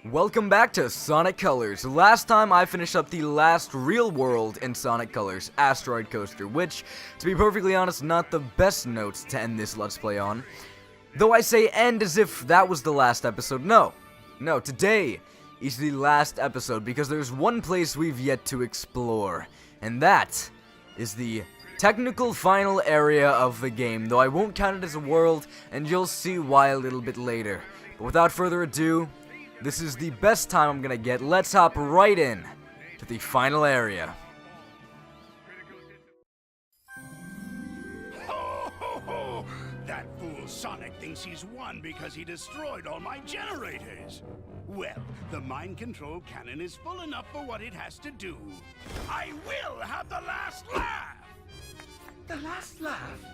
Welcome back to Sonic Colors. Last time I finished up the last real world in Sonic Colors, Asteroid Coaster, which, to be perfectly honest, not the best notes to end this Let's Play on. Though I say end as if that was the last episode. No, today is the last episode because there's one place we've yet to explore, and that is the technical final area of the game, though I won't count it as a world, and you'll see why a little bit later. But without further ado, this is the best time I'm gonna get. Let's hop right in to the final area. Ho, ho, ho! That fool Sonic thinks he's won because he destroyed all my generators. Well, the mind control cannon is full enough for what it has to do. I will have the last laugh! The last laugh?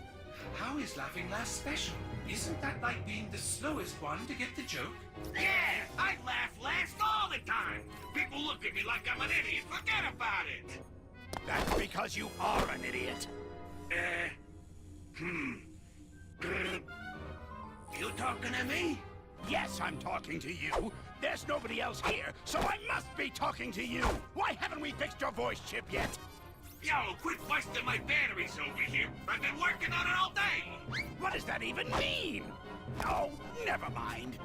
How is laughing last special? Isn't that like being the slowest one to get the joke? Yeah, I laugh last all the time. People look at me like I'm an idiot. Forget about it. That's because you are an idiot. You talking to me? Yes, I'm talking to you. There's nobody else here, so I must be talking to you. Why haven't we fixed your voice chip yet? Yo, quit busting my batteries over here. I've been working on it all day. What does that even mean? Oh, never mind.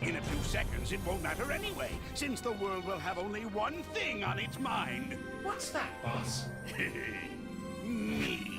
In a few seconds, it won't matter anyway, since the world will have only one thing on its mind. What's that, boss? Me.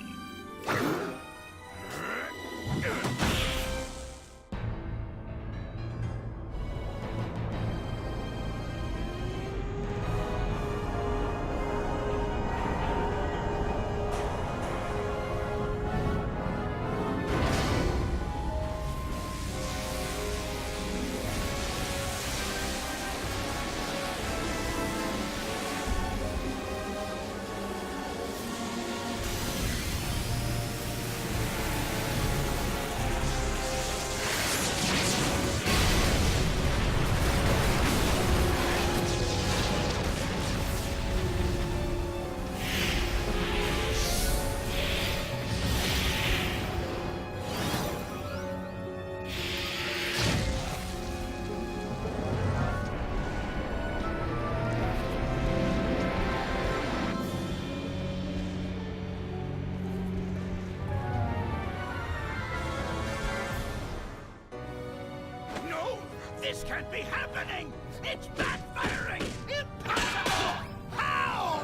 This can't be happening! It's backfiring! Impossible! How?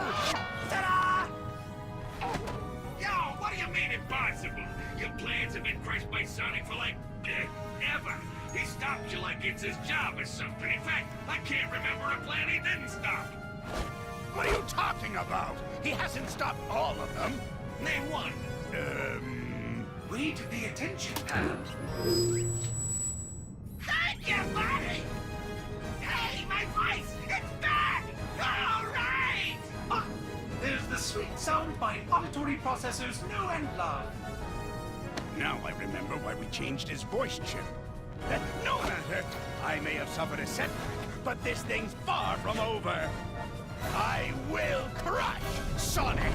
Ta-da! Yo, what do you mean impossible? Your plans have been crushed by Sonic for like, ever. He stopped you like it's his job or something. In fact, I can't remember a plan he didn't stop. What are you talking about? He hasn't stopped all of them. Name one. Read the attention panel. Thank you, buddy! Hey, my voice! It's back! All right! Ah, there's the sweet sound by auditory processors know and love. Now I remember why we changed his voice chip. No matter, I may have suffered a setback, but this thing's far from over. I will crush Sonic!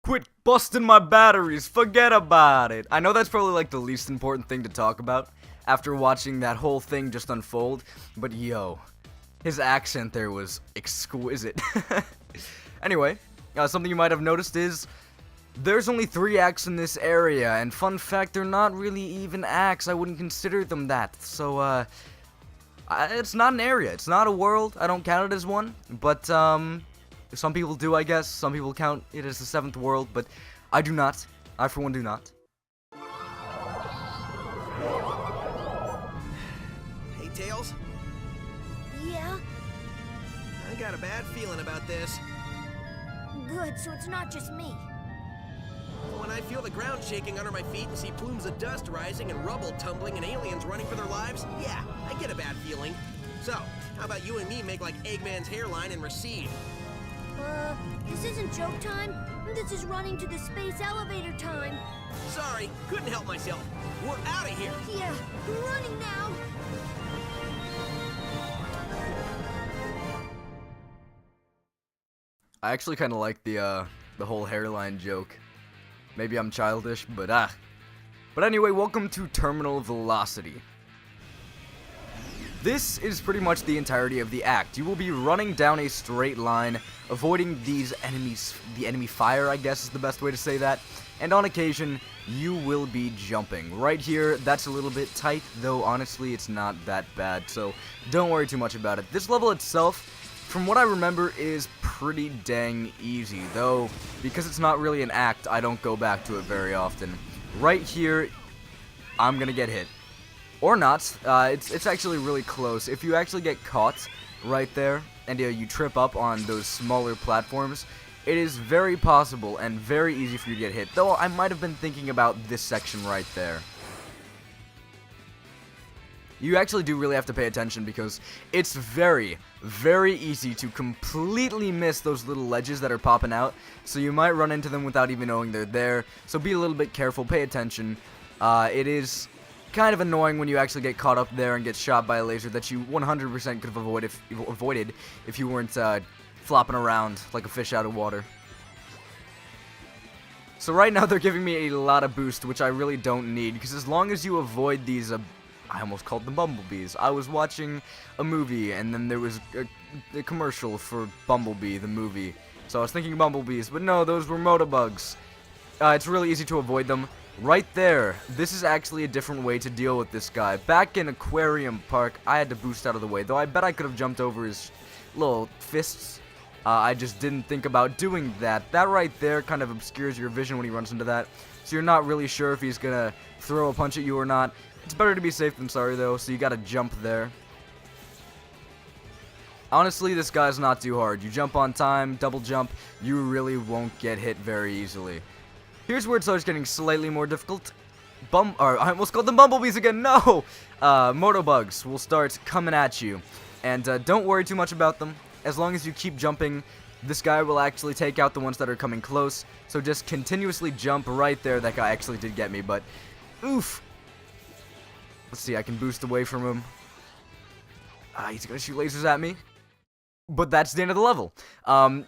Quit busting my batteries, forget about it. I know that's probably like the least important thing to talk about after watching that whole thing just unfold, but yo, his accent there was exquisite. Anyway, something you might have noticed is there's only 3 acts in this area, and fun fact, they're not really even acts. I wouldn't consider them that. So, it's not an area, it's not a world. I don't count it as one, but some people do, I guess. Some people count it as the 7th world, but I do not. I, for one, do not. Hey, Tails. Yeah? I got a bad feeling about this. Good, so it's not just me. When I feel the ground shaking under my feet and see plumes of dust rising and rubble tumbling and aliens running for their lives, yeah, I get a bad feeling. So, how about you and me make like Eggman's hairline and recede? This isn't joke time. This is running to the space elevator time. Sorry, couldn't help myself. We're out of here. Yeah, we're running now. I actually kind of like the The whole hairline joke. Maybe I'm childish, but But anyway, welcome to Terminal Velocity. This is pretty much the entirety of the act. You will be running down a straight line, avoiding these enemies, the enemy fire, I guess is the best way to say that, and on occasion, you will be jumping. Right here, that's a little bit tight, though honestly, it's not that bad, so don't worry too much about it. This level itself, from what I remember, is pretty dang easy, though, because it's not really an act, I don't go back to it very often. Right here, I'm gonna get hit. Or not. It's actually really close. If you actually get caught right there, and you trip up on those smaller platforms, it is very possible and very easy for you to get hit. Though I might have been thinking about this section right there. You actually do really have to pay attention because it's very, very easy to completely miss those little ledges that are popping out. So you might run into them without even knowing they're there. So be a little bit careful, pay attention. It is kind of annoying when you actually get caught up there and get shot by a laser that you 100% could have avoided if you weren't flopping around like a fish out of water. So right now they're giving me a lot of boost, which I really don't need, because as long as you avoid these, I almost called them bumblebees. I was watching a movie and then there was a commercial for Bumblebee, the movie. So I was thinking bumblebees, but no, those were motobugs. It's really easy to avoid them. Right there, this is actually a different way to deal with this guy. Back in Aquarium Park, I had to boost out of the way, though I bet I could have jumped over his little fists. I just didn't think about doing that. That right there kind of obscures your vision when he runs into that, so you're not really sure if he's gonna throw a punch at you or not. It's better to be safe than sorry, though, so you gotta jump there. Honestly, this guy's not too hard. You jump on time, double jump, you really won't get hit very easily. Here's where it starts getting slightly more difficult. I almost called them bumblebees again, no! Motobugs will start coming at you. And don't worry too much about them. As long as you keep jumping, this guy will actually take out the ones that are coming close. So just continuously jump right there. That guy actually did get me, but oof. Let's see, I can boost away from him. He's gonna shoot lasers at me. But that's the end of the level.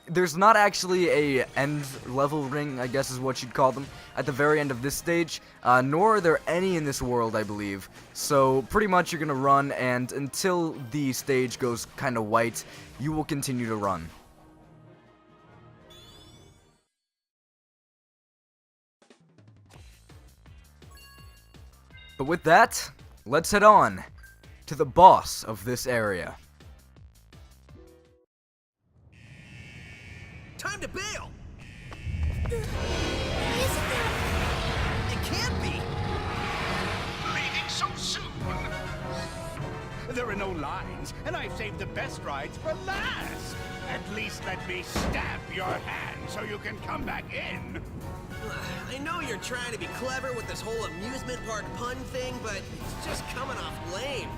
There's not actually a end level ring, I guess is what you'd call them, at the very end of this stage, nor are there any in this world, I believe. So pretty much you're gonna run, and until the stage goes kind of white, you will continue to run. But with that, let's head on to the boss of this area. Time to bail! Isn't there? It can't be! Leaving so soon? There are no lines, and I've saved the best rides for last. At least let me stamp your hand so you can come back in. I know you're trying to be clever with this whole amusement park pun thing, but it's just coming off lame.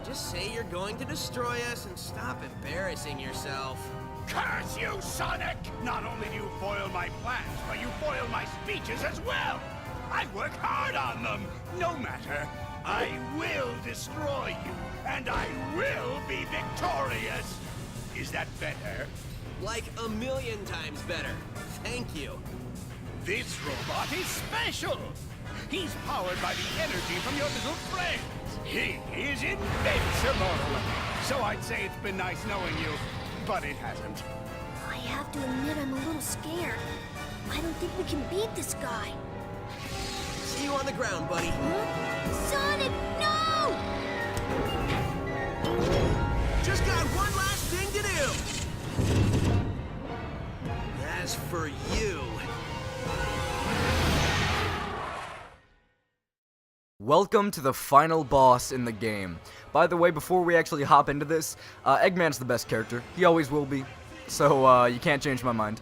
Just say you're going to destroy us and stop embarrassing yourself. Curse you, Sonic! Not only do you foil my plans, but you foil my speeches as well! I work hard on them! No matter, I will destroy you, and I will be victorious! Is that better? Like a million times better. Thank you. This robot is special! He's powered by the energy from your little friends! He is invincible! So I'd say it's been nice knowing you, but it hasn't. I have to admit I'm a little scared. I don't think we can beat this guy. See you on the ground, buddy. Huh? Sonic, no! Just got one last thing to do. As for you... Welcome to the final boss in the game. By the way, before we actually hop into this, Eggman's the best character. He always will be. So, you can't change my mind.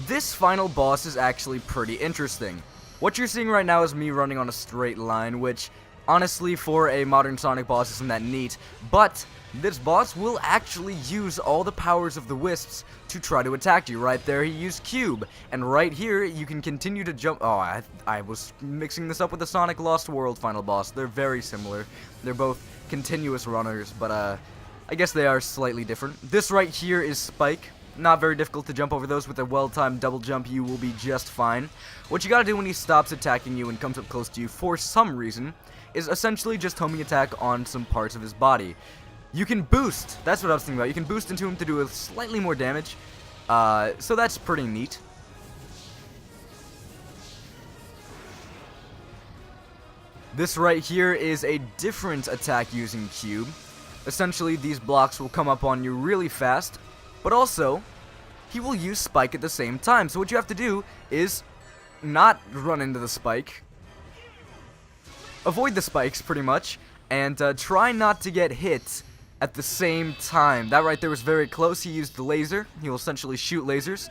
This final boss is actually pretty interesting. What you're seeing right now is me running on a straight line, which, honestly, for a modern Sonic boss isn't that neat, but this boss will actually use all the powers of the Wisps to try to attack you. Right there, he used Cube, and right here, you can continue to jump. Oh, I was mixing this up with the Sonic Lost World final boss. They're very similar. They're both continuous runners, but, I guess they are slightly different. This right here is Spike, not very difficult to jump over those. With a well-timed double jump, you will be just fine. What you gotta do when he stops attacking you and comes up close to you for some reason is essentially just homing attack on some parts of his body. You can boost, that's what I was thinking about, you can boost into him to do slightly more damage, so that's pretty neat. This right here is a different attack using Cube. Essentially, these blocks will come up on you really fast, but also, he will use Spike at the same time. So what you have to do is not run into the Spike, avoid the spikes pretty much, and try not to get hit at the same time. That right there was very close. He used the laser. He will essentially shoot lasers.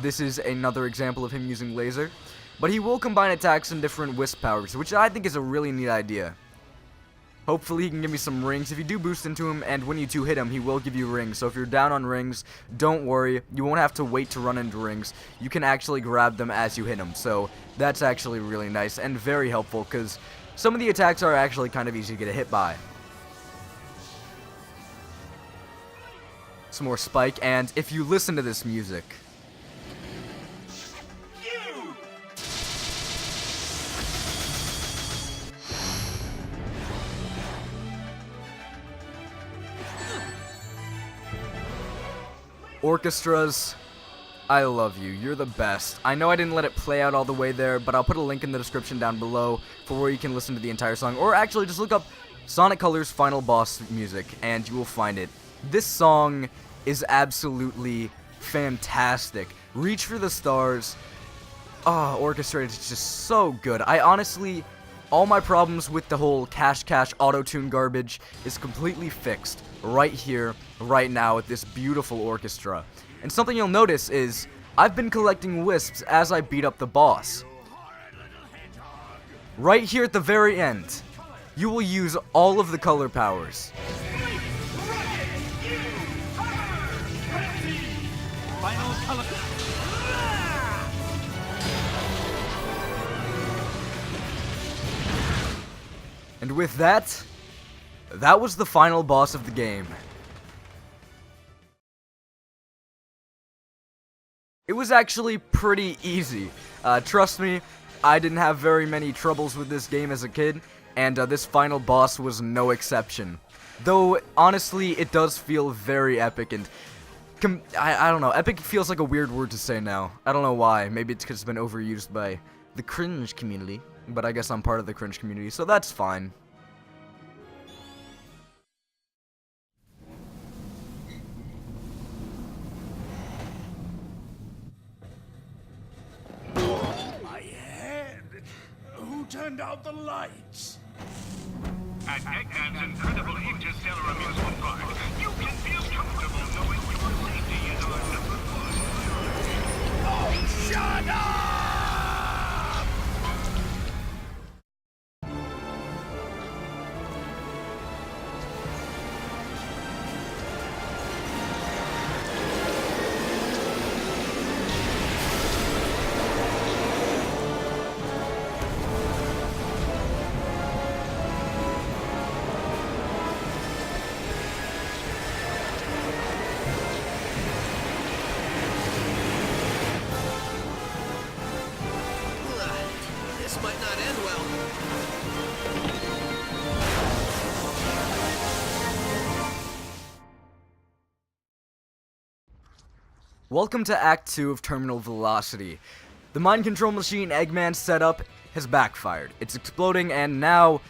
This is another example of him using laser. But he will combine attacks and different wisp powers, which I think is a really neat idea. Hopefully he can give me some rings. If you do boost into him, and when you do hit him, he will give you rings. So if you're down on rings, don't worry. You won't have to wait to run into rings. You can actually grab them as you hit them. So that's actually really nice and very helpful, because some of the attacks are actually kind of easy to get hit by. Some more Spike, and if you listen to this music... Orchestras, I love you. You're the best. I know I didn't let it play out all the way there, but I'll put a link in the description down below for where you can listen to the entire song. Or actually, just look up Sonic Colors Final Boss music, and you will find it. This song is absolutely fantastic. Reach for the Stars. Oh, Orchestrated is just so good. I honestly... all my problems with the whole Cash auto-tune garbage is completely fixed right here, right now with this beautiful orchestra. And something you'll notice is I've been collecting wisps as I beat up the boss. Right here at the very end, you will use all of the color powers. And with that, that was the final boss of the game. It was actually pretty easy. Trust me, I didn't have very many troubles with this game as a kid, and this final boss was no exception. Though, honestly, it does feel very epic, and I don't know, epic feels like a weird word to say now. I don't know why, maybe it's because it's been overused by the cringe community. But I guess I'm part of the cringe community, so that's fine. My head! Who turned out the lights? At Eggman's incredible interstellar amusement park, you can feel comfortable knowing your safety is on number one. Oh, shut up! This might not end well. Welcome to Act 2 of Terminal Velocity. The mind control machine Eggman set up has backfired. It's exploding, and now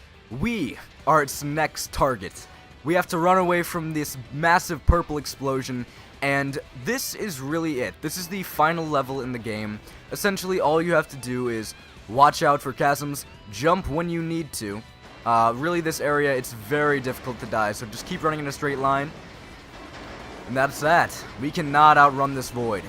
we are its next target. We have to run away from this massive purple explosion, and this is really it. This is the final level in the game. Essentially, all you have to do is watch out for chasms, jump when you need to. Really, this area, it's very difficult to die, so just keep running in a straight line. And that's that. We cannot outrun this void.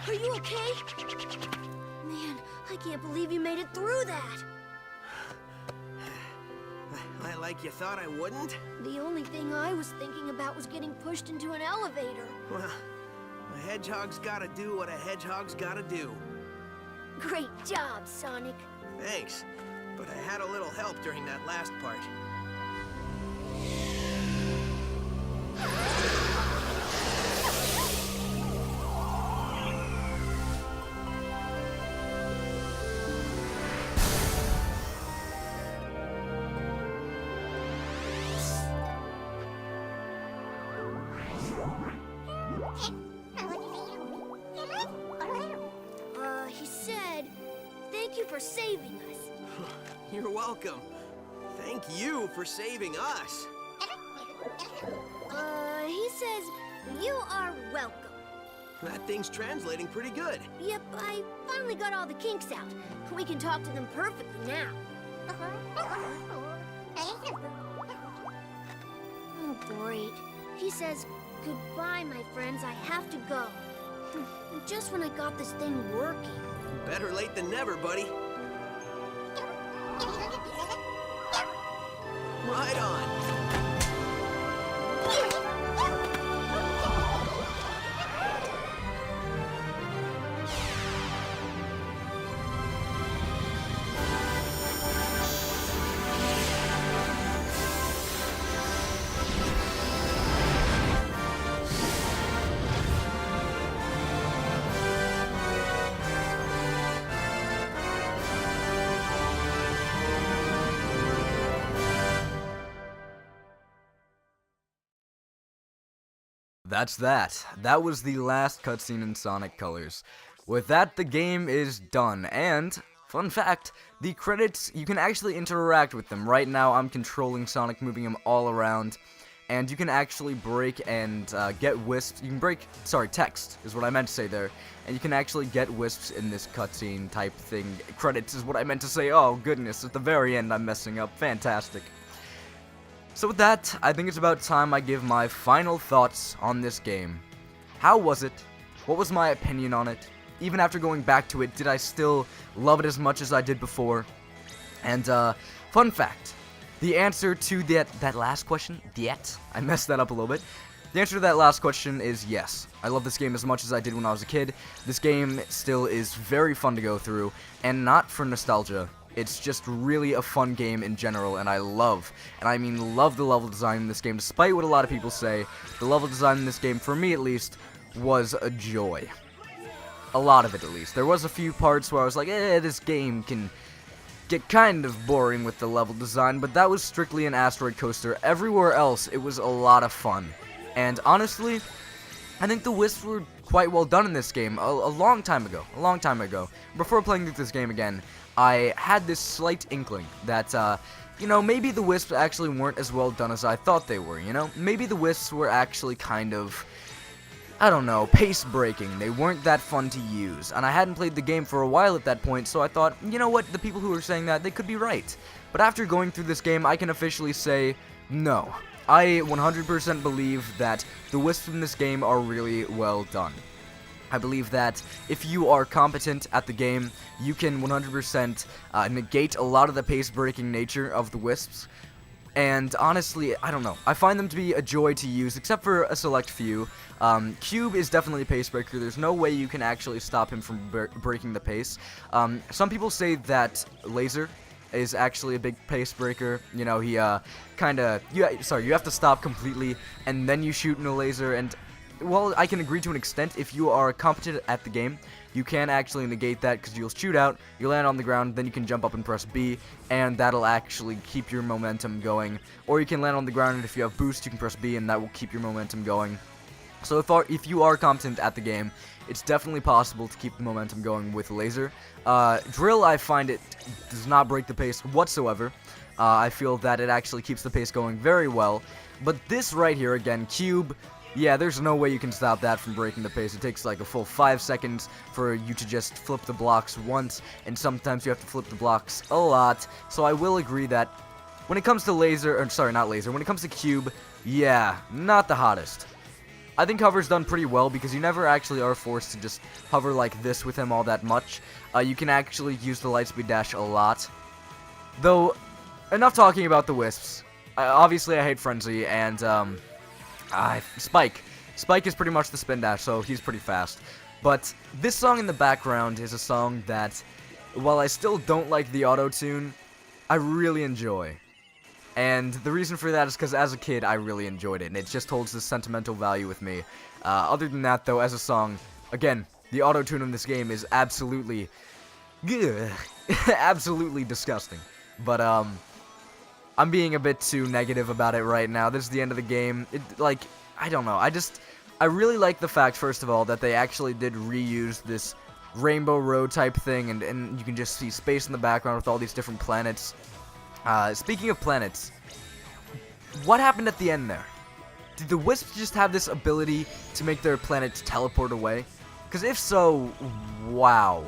Are you okay? Man, I can't believe you made it through that. Like you thought I wouldn't? The only thing I was thinking about was getting pushed into an elevator. Well, a hedgehog's gotta do what a hedgehog's gotta do. Great job, Sonic. Thanks, but I had a little help during that last part. He said, thank you for saving us. You're welcome. Thank you for saving us. He says, you are welcome. That thing's translating pretty good. Yep, I finally got all the kinks out. We can talk to them perfectly now. Oh, great. He says, goodbye, my friends, I have to go. Just when I got this thing working. Better late than never, buddy. Right on. That's that. That was the last cutscene in Sonic Colors. With that, the game is done, and, fun fact, the credits, you can actually interact with them. Right now, I'm controlling Sonic, moving him all around, and you can actually break and get wisps. You can break, sorry, text is what I meant to say there, and you can actually get wisps in this cutscene type thing. Credits is what I meant to say. Oh, goodness, at the very end, I'm messing up. Fantastic. So with that, I think it's about time I give my final thoughts on this game. How was it? What was my opinion on it? Even after going back to it, did I still love it as much as I did before? And, fun fact, the answer to that last question, I messed that up a little bit. The answer to that last question is yes. I love this game as much as I did when I was a kid. This game still is very fun to go through, and not for nostalgia. It's just really a fun game in general, and I love, and I mean love the level design in this game, despite what a lot of people say. The level design in this game, for me at least, was a joy. A lot of it at least. There was a few parts where I was like, this game can get kind of boring with the level design, but that was strictly an Asteroid Coaster. Everywhere else, it was a lot of fun. And honestly, I think the wisps were quite well done in this game a long time ago. Before playing through this game again, I had this slight inkling that, maybe the wisps actually weren't as well done as I thought they were, Maybe the wisps were actually kind of, I don't know, pace-breaking. They weren't that fun to use. And I hadn't played the game for a while at that point, so I thought, you know what, the people who were saying that, they could be right. But after going through this game, I can officially say, no. I 100% believe that the wisps in this game are really well done. I believe that if you are competent at the game, you can 100% negate a lot of the pace-breaking nature of the wisps. And honestly, I don't know. I find them to be a joy to use, except for a select few. Cube is definitely a pace breaker. There's no way you can actually stop him from breaking the pace. Some people say that Laser is actually a big pace breaker. He you have to stop completely, and then you shoot in a laser, and well, I can agree to an extent. If you are competent at the game, you can actually negate that, because you'll shoot out, you land on the ground, then you can jump up and press B, and that'll actually keep your momentum going. Or you can land on the ground, and if you have boost, you can press B, and that will keep your momentum going. So if you are competent at the game, it's definitely possible to keep the momentum going with Laser. Drill, I find it does not break the pace whatsoever. I feel that it actually keeps the pace going very well. But this right here, again, Cube, yeah, there's no way you can stop that from breaking the pace. It takes like a full 5 seconds for you to just flip the blocks once, and sometimes you have to flip the blocks a lot. So I will agree that when it comes to when it comes to Cube, yeah, not the hottest. I think hover's done pretty well because you never actually are forced to just hover like this with him all that much. You can actually use the Lightspeed Dash a lot. Though, enough talking about the Wisps. Obviously, I hate Frenzy, and Spike. Spike is pretty much the Spin Dash, so he's pretty fast. But this song in the background is a song that, while I still don't like the auto-tune, I really enjoy. And the reason for that is because as a kid, I really enjoyed it, and it just holds this sentimental value with me. Other than that, though, as a song, again, the auto-tune in this game is absolutely, absolutely disgusting. But, I'm being a bit too negative about it right now. This is the end of the game. I don't know. I really like the fact, first of all, that they actually did reuse this Rainbow Road type thing, and you can just see space in the background with all these different planets. Speaking of planets, what happened at the end there? Did the Wisps just have this ability to make their planets teleport away? Because if so, wow.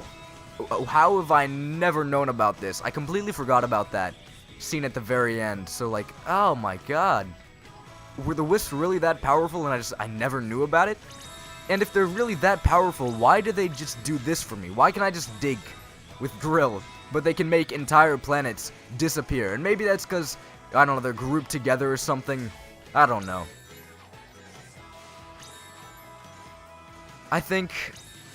How have I never known about this? I completely forgot about that scene at the very end. So, like, oh my god. Were the Wisps really that powerful and I never knew about it? And if they're really that powerful, why did they just do this for me? Why can't I just dig with drill, but they can make entire planets disappear? And maybe that's because, I don't know, they're grouped together or something. I don't know. I think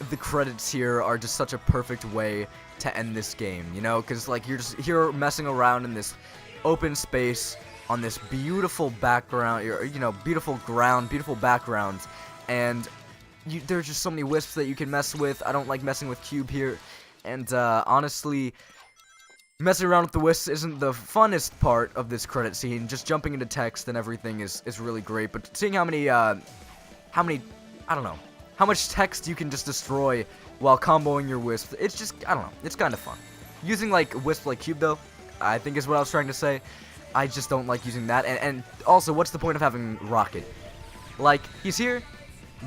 the credits here are just such a perfect way to end this game, you know? Because, like, you're just here messing around in this open space on this beautiful background, you know, beautiful ground, beautiful background, and there's just so many Wisps that you can mess with. I don't like messing with Cube here, and honestly, messing around with the Wisps isn't the funnest part of this credit scene. Just jumping into text and everything is really great, but seeing how many, I don't know, how much text you can just destroy while comboing your Wisp, it's just, I don't know, it's kind of fun. Using, like, Wisp like Cube, though, I think is what I was trying to say. I just don't like using that, and also, what's the point of having Rocket? Like, he's here,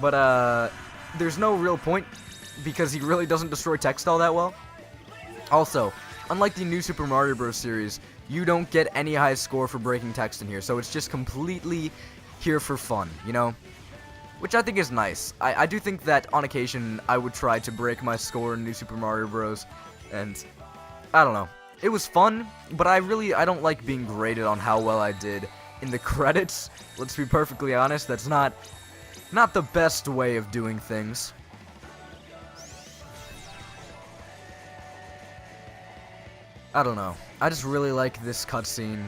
but, there's no real point, because he really doesn't destroy text all that well. Also, unlike the new Super Mario Bros. Series, you don't get any high score for breaking text in here, so it's just completely here for fun, you know? Which I think is nice. I do think that, on occasion, I would try to break my score in New Super Mario Bros. And, I don't know. It was fun, but I don't like being graded on how well I did in the credits. Let's be perfectly honest, that's not the best way of doing things. I don't know. I just really like this cutscene.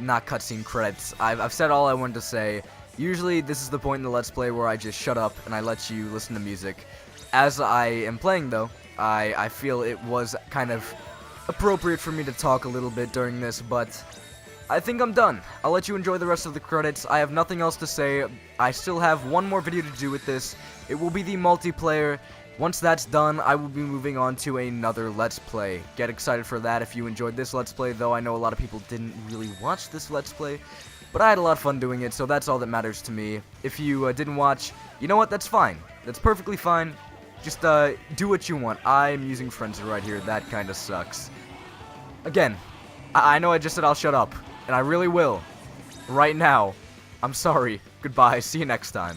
Not cutscene, credits. I've said all I wanted to say. Usually, this is the point in the Let's Play where I just shut up and I let you listen to music. As I am playing, though, I feel it was kind of appropriate for me to talk a little bit during this, but I think I'm done. I'll let you enjoy the rest of the credits. I have nothing else to say. I still have one more video to do with this. It will be the multiplayer. Once that's done, I will be moving on to another Let's Play. Get excited for that if you enjoyed this Let's Play, though I know a lot of people didn't really watch this Let's Play. But I had a lot of fun doing it, so that's all that matters to me. If you didn't watch, you know what? That's fine. That's perfectly fine. Just do what you want. I'm using Frenzy right here. That kind of sucks. Again, I know I just said I'll shut up, and I really will. Right now. I'm sorry. Goodbye. See you next time.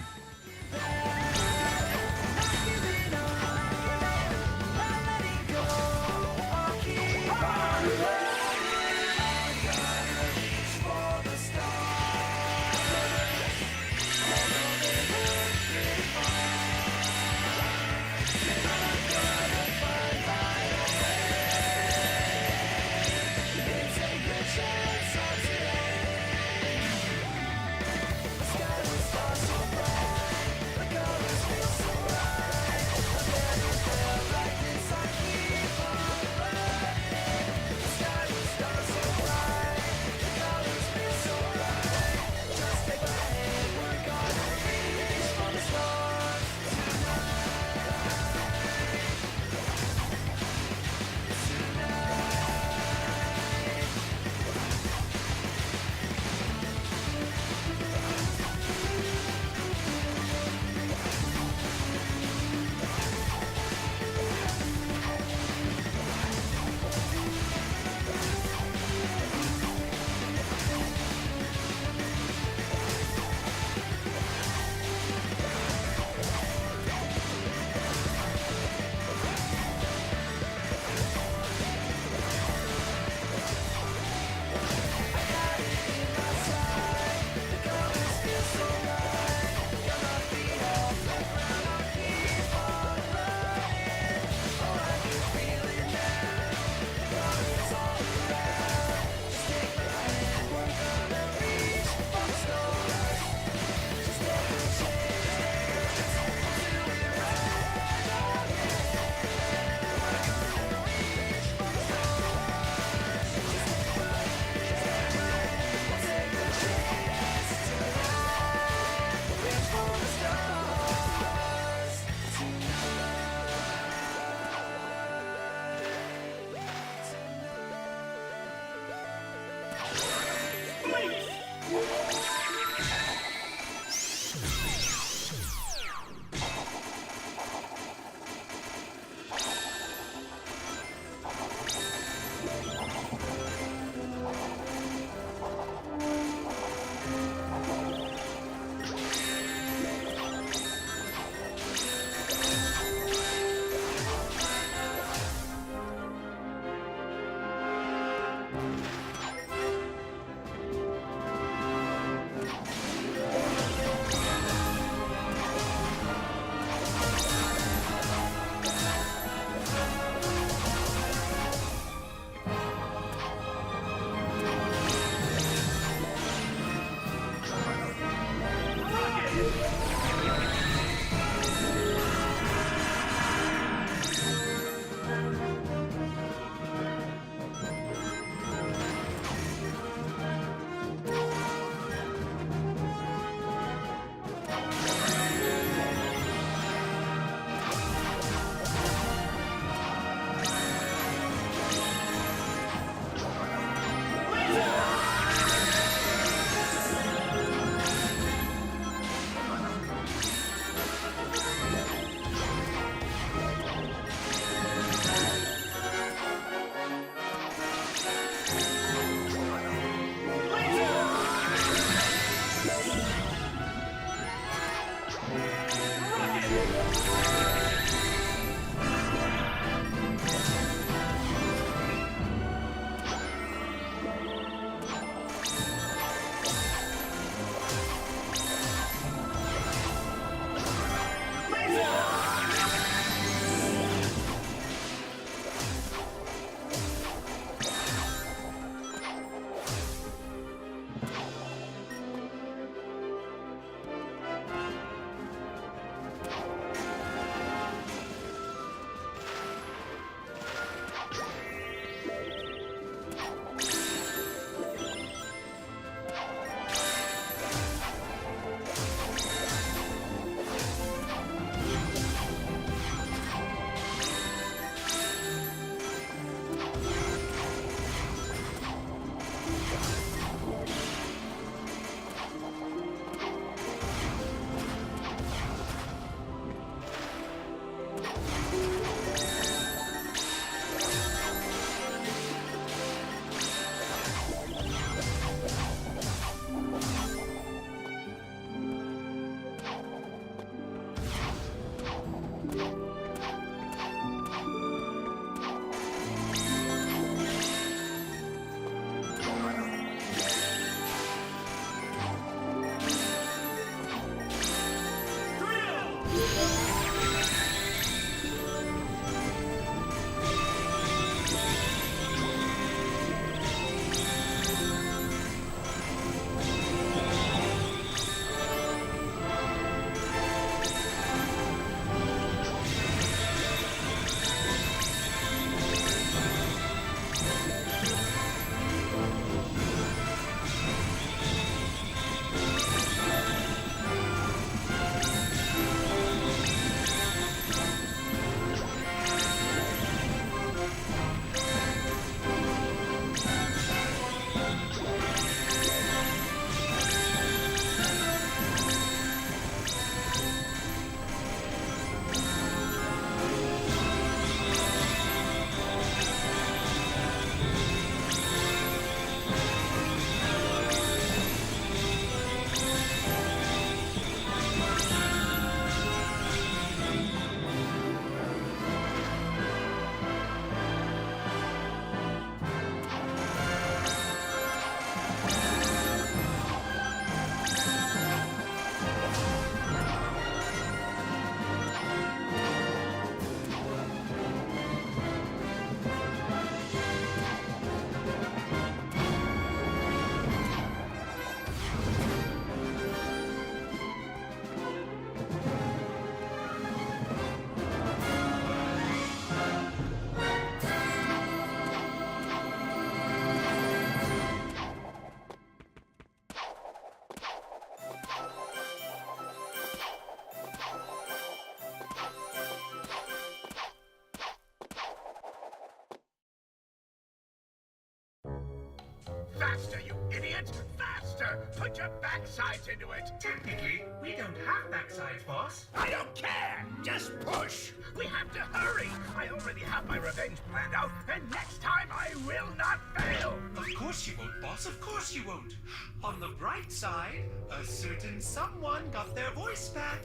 Faster, you idiot! Faster! Put your backsides into it! Technically, we don't have backsides, boss. I don't care! Just push! We have to hurry! I already have my revenge planned out, and next time I will not fail! Of course you won't, boss. Of course you won't. On the bright side, a certain someone got their voice back.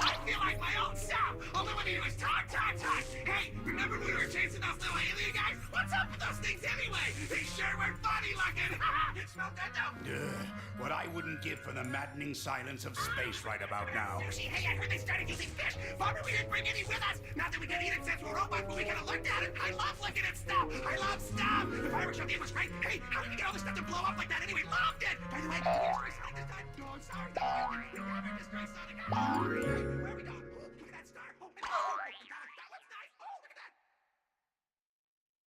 I feel like my own self! All I want to do is talk! Hey, remember when we were chasing those little alien guys? What's up with those things anyway? They sure were funny looking! Smell good though? Ugh, what I wouldn't give for the maddening silence of space right about now. Sushi, hey, I heard they started using fish! Bummer we didn't bring any with us! Not that we can eat it since we're robots, but we could have looked at it! I love looking at stuff! I love stuff! The fireworks show game was great! Hey, how did we get all this stuff to blow up like that anyway? Loved it! By the way, did we destroy Sonic this time? No, I'm sorry. We never destroy Sonic! Where are we going? Look at that star! Oh,